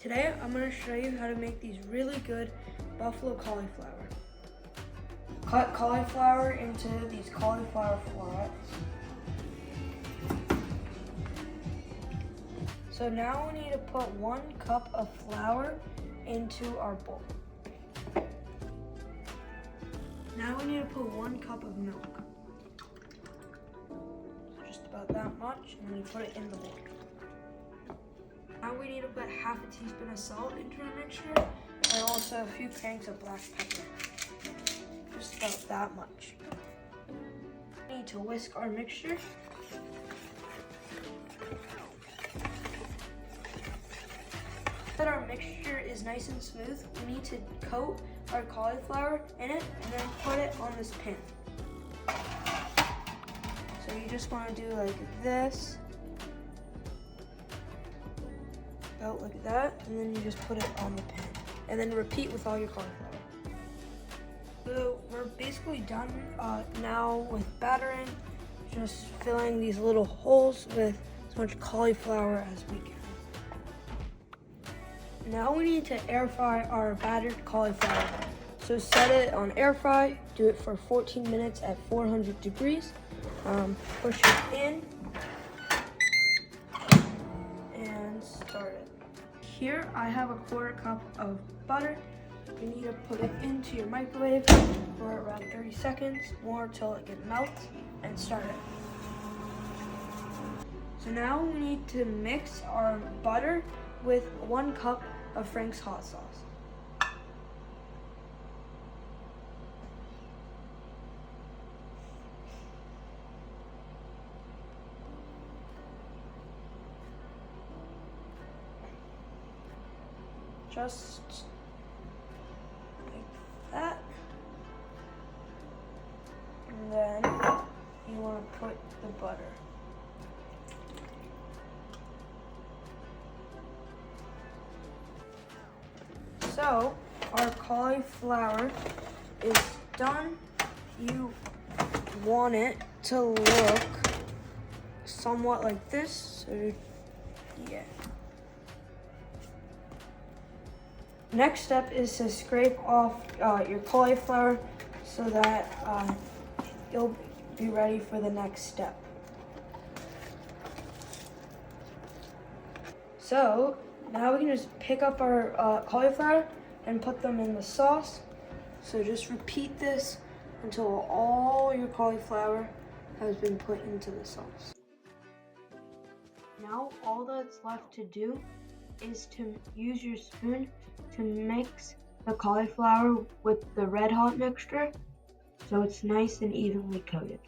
Today I'm going to show you how to make these really good buffalo cauliflower. Cut cauliflower into these cauliflower florets. So now we need to put 1 cup of flour into our bowl. Now we need to put 1 cup of milk. So just about that much, and then you put it in the bowl. Now we need to put half a teaspoon of salt into our mixture, and also a few cranks of black pepper. Just about that much. We need to whisk our mixture. So that our mixture is nice and smooth, we need to coat our cauliflower in it and then put it on this pan. So you just want to do like this, about like that, and then you just put it on the pan. And then repeat with all your cauliflower. So we're basically done now with battering, just filling these little holes with as much cauliflower as we can. Now we need to air fry our battered cauliflower. So set it on air fry, do it for 14 minutes at 400 degrees. Push it in and start it. Here I have a 1/4 cup of butter. You need to put it into your microwave for around 30 seconds, more till it melts, and start it. So now we need to mix our butter with 1 cup of Frank's hot sauce. Just like that. And then you want to put the butter. So our cauliflower is done. You want it to look somewhat like this. So yeah. Next step is to scrape off your cauliflower so that you'll be ready for the next step. So now we can just pick up our cauliflower and put them in the sauce. So just repeat this until all your cauliflower has been put into the sauce. Now all that's left to do is to use your spoon to mix the cauliflower with the red hot mixture so it's nice and evenly coated.